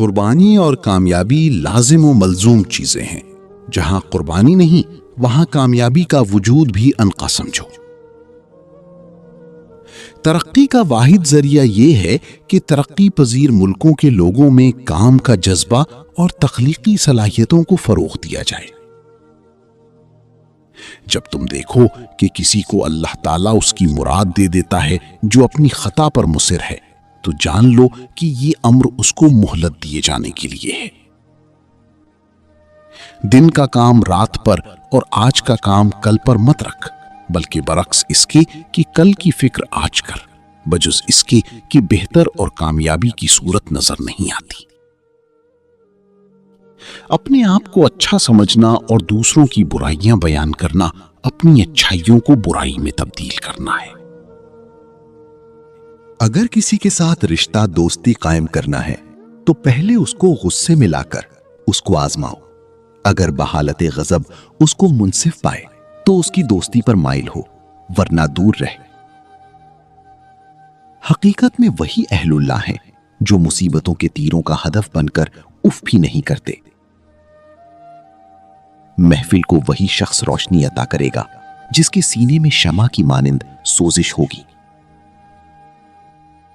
قربانی اور کامیابی لازم و ملزوم چیزیں ہیں. جہاں قربانی نہیں وہاں کامیابی کا وجود بھی عنقا سمجھو. ترقی کا واحد ذریعہ یہ ہے کہ ترقی پذیر ملکوں کے لوگوں میں کام کا جذبہ اور تخلیقی صلاحیتوں کو فروغ دیا جائے. جب تم دیکھو کہ کسی کو اللہ تعالیٰ اس کی مراد دے دیتا ہے جو اپنی خطا پر مصر ہے، تو جان لو کہ یہ امر اس کو مہلت دیے جانے کے لیے ہے. دن کا کام رات پر اور آج کا کام کل پر مت رکھ، بلکہ برعکس اس کے کہ کل کی فکر آج کر، بجز اس کے کہ بہتر اور کامیابی کی صورت نظر نہیں آتی. اپنے آپ کو اچھا سمجھنا اور دوسروں کی برائیاں بیان کرنا اپنی اچھائیوں کو برائی میں تبدیل کرنا ہے. اگر کسی کے ساتھ رشتہ دوستی قائم کرنا ہے تو پہلے اس کو غصے میں لا کر اس کو آزماؤ. اگر بحالت غضب اس کو منصف پائے تو اس کی دوستی پر مائل ہو، ورنہ دور رہ. حقیقت میں وہی اہل اللہ ہیں جو مصیبتوں کے تیروں کا ہدف بن کر اف بھی نہیں کرتے. محفل کو وہی شخص روشنی عطا کرے گا جس کے سینے میں شمع کی مانند سوزش ہوگی.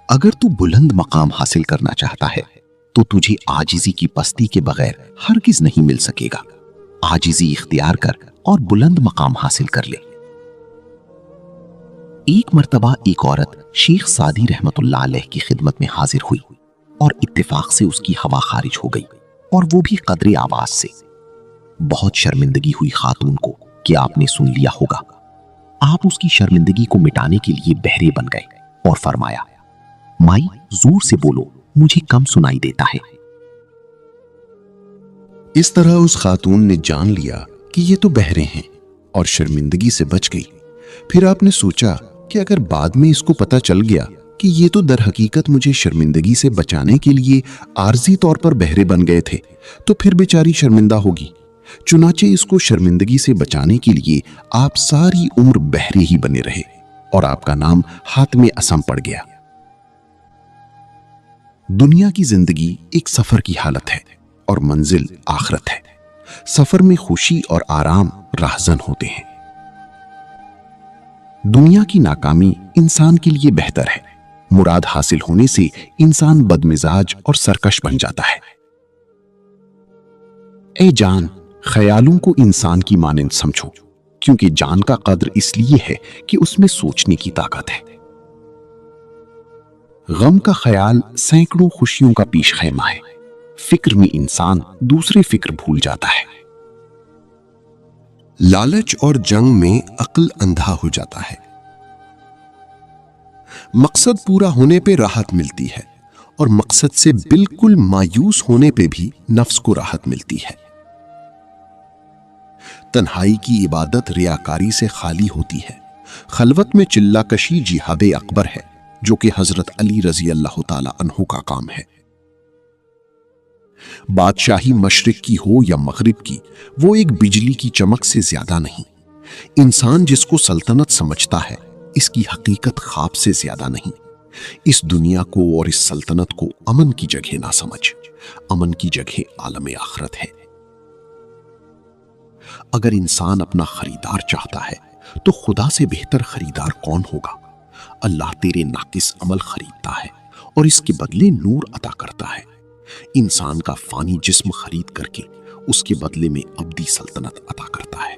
اگر تو بلند مقام حاصل کرنا چاہتا ہے تو تجھے عاجزی کی پستی کے بغیر ہرگز نہیں مل سکے گا. عاجزی اختیار کر اور بلند مقام حاصل کر لے. ایک مرتبہ ایک عورت شیخ سعدی رحمت اللہ علیہ کی خدمت میں حاضر ہوئی اور اتفاق سے اس کی ہوا خارج ہو گئی، اور وہ بھی قدر آواز سے. بہت شرمندگی ہوئی خاتون کو کہ آپ نے سن لیا ہوگا. آپ اس کی شرمندگی کو مٹانے کے لیے بہرے بن گئے اور فرمایا، مائی زور سے بولو، مجھے کم سنائی دیتا ہے. اس طرح اس خاتون نے جان لیا کہ یہ تو بہرے ہیں اور شرمندگی سے بچ گئی. پھر آپ نے سوچا کہ اگر بعد میں اس کو پتہ چل گیا کہ یہ تو در حقیقت مجھے شرمندگی سے بچانے کے لیے عارضی طور پر بہرے بن گئے تھے تو پھر بیچاری شرمندہ ہوگی. چنانچہ اس کو شرمندگی سے بچانے کے لیے آپ ساری عمر بہرے ہی بنے رہے اور آپ کا نام حاتم اسم پڑ گیا. دنیا کی زندگی ایک سفر کی حالت ہے اور منزل آخرت ہے. سفر میں خوشی اور آرام راہزن ہوتے ہیں. دنیا کی ناکامی انسان کے لیے بہتر ہے. مراد حاصل ہونے سے انسان بدمزاج اور سرکش بن جاتا ہے. اے جان، خیالوں کو انسان کی مانند سمجھو، کیونکہ جان کا قدر اس لیے ہے کہ اس میں سوچنے کی طاقت ہے. غم کا خیال سینکڑوں خوشیوں کا پیش خیمہ ہے. فکر میں انسان دوسرے فکر بھول جاتا ہے. لالچ اور جنگ میں عقل اندھا ہو جاتا ہے. مقصد پورا ہونے پہ راحت ملتی ہے اور مقصد سے بالکل مایوس ہونے پہ بھی نفس کو راحت ملتی ہے. تنہائی کی عبادت ریاکاری سے خالی ہوتی ہے. خلوت میں چلہ کشی جہاد اکبر ہے، جو کہ حضرت علی رضی اللہ تعالی عنہ کا کام ہے. بادشاہی مشرق کی ہو یا مغرب کی، وہ ایک بجلی کی چمک سے زیادہ نہیں. انسان جس کو سلطنت سمجھتا ہے، اس کی حقیقت خواب سے زیادہ نہیں. اس دنیا کو اور اس سلطنت کو امن کی جگہ نہ سمجھ. امن کی جگہ عالم آخرت ہے. اگر انسان اپنا خریدار چاہتا ہے تو خدا سے بہتر خریدار کون ہوگا؟ اللہ تیرے ناقص عمل خریدتا ہے اور اس کے بدلے نور عطا کرتا ہے. انسان کا فانی جسم خرید کر کے اس کے بدلے میں ابدی سلطنت عطا کرتا ہے.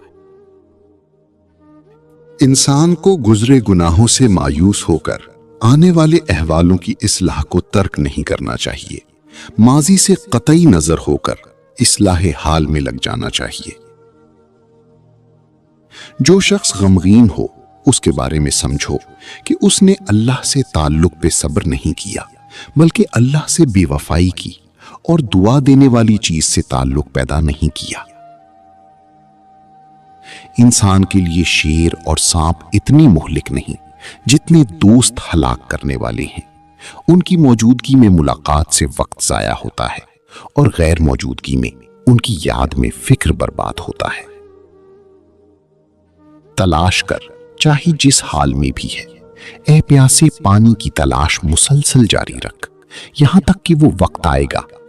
انسان کو گزرے گناہوں سے مایوس ہو کر آنے والے احوالوں کی اصلاح کو ترک نہیں کرنا چاہیے. ماضی سے قطعی نظر ہو کر اصلاح حال میں لگ جانا چاہیے. جو شخص غمگین ہو اس کے بارے میں سمجھو کہ اس نے اللہ سے تعلق پہ صبر نہیں کیا، بلکہ اللہ سے بے وفائی کی اور دعا دینے والی چیز سے تعلق پیدا نہیں کیا. انسان کے لیے شیر اور سانپ اتنی مہلک نہیں جتنے دوست ہلاک کرنے والے ہیں. ان کی موجودگی میں ملاقات سے وقت ضائع ہوتا ہے اور غیر موجودگی میں ان کی یاد میں فکر برباد ہوتا ہے. تلاش کر چاہے جس حال میں بھی ہے. اے پیاسے، پانی کی تلاش مسلسل جاری رکھ، یہاں تک کہ وہ وقت آئے گا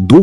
2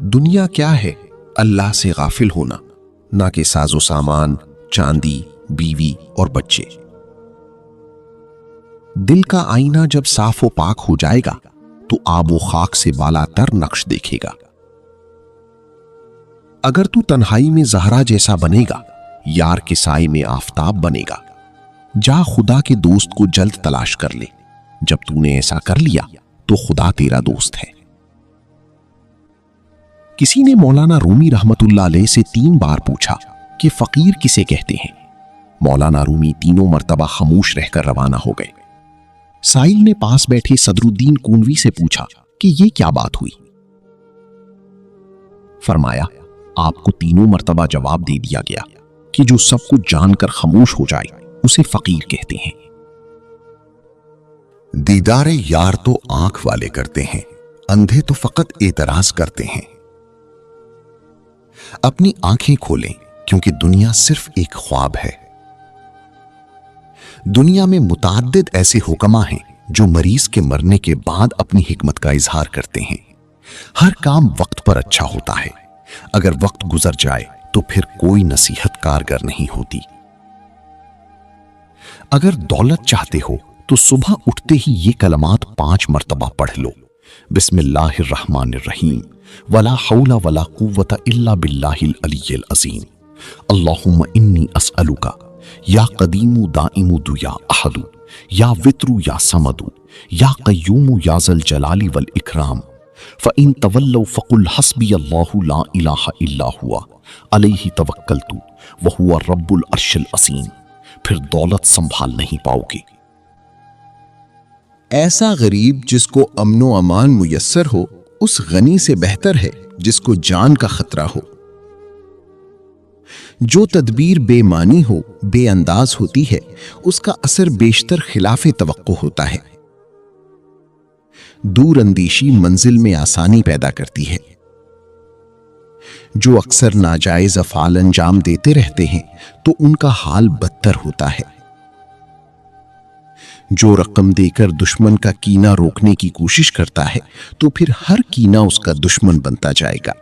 دنیا کیا ہے؟ اللہ سے غافل ہونا، نہ کہ ساز و سامان، چاندی، بیوی اور بچے۔ دل کا آئینہ جب صاف و پاک ہو جائے گا تو آب و خاک سے بالا تر نقش دیکھے گا۔ اگر تو تنہائی میں زہرا جیسا بنے گا، یار کے سائے میں آفتاب بنے گا۔ جا خدا کے دوست کو جلد تلاش کر لے، جب تو نے ایسا کر لیا تو خدا تیرا دوست ہے۔ کسی نے مولانا رومی رحمت اللہ علیہ سے 3 بار پوچھا کہ فقیر کسے کہتے ہیں؟ مولانا رومی تینوں مرتبہ خاموش رہ کر روانہ ہو گئے۔ سائل نے پاس بیٹھے صدر الدین کونوی سے پوچھا کہ یہ کیا بات ہوئی؟ فرمایا، آپ کو تینوں مرتبہ جواب دے دیا گیا کہ جو سب کچھ جان کر خاموش ہو جائے اسے فقیر کہتے ہیں۔ دیدار یار تو آنکھ والے کرتے ہیں، اندھے تو فقط اعتراض کرتے ہیں۔ اپنی آنکھیں کھولیں کیونکہ دنیا صرف ایک خواب ہے۔ دنیا میں متعدد ایسے حکما ہیں جو مریض کے مرنے کے بعد اپنی حکمت کا اظہار کرتے ہیں۔ ہر کام وقت پر اچھا ہوتا ہے، اگر وقت گزر جائے تو پھر کوئی نصیحت کارگر نہیں ہوتی۔ اگر دولت چاہتے ہو تو صبح اٹھتے ہی یہ کلمات 5 مرتبہ پڑھ لو، بسم اللہ الرحمن الرحیم، ولا حول ولا قوت الا باللہ العلی العظیم، اللہم انی اسألک یا قدیم دائم یا احد یا وتر یا صمد یا قیوم یا ذا الجلال والاکرام، فإن تولوا فقل حسبی اللہ لا الہ الا ہوا علیہ توکلت وہو رب العرش العظیم۔ پھر دولت سنبھال نہیں پاؤ گے۔ ایسا غریب جس کو امن و امان میسر ہو اس غنی سے بہتر ہے جس کو جان کا خطرہ ہو۔ جو تدبیر بے معنی ہو، بے انداز ہوتی ہے، اس کا اثر بیشتر خلاف توقع ہوتا ہے۔ دور اندیشی منزل میں آسانی پیدا کرتی ہے۔ جو اکثر ناجائز افعال انجام دیتے رہتے ہیں تو ان کا حال بدتر ہوتا ہے۔ جو رقم دے کر دشمن کا کینہ روکنے کی کوشش کرتا ہے تو پھر ہر کینہ اس کا دشمن بنتا جائے گا۔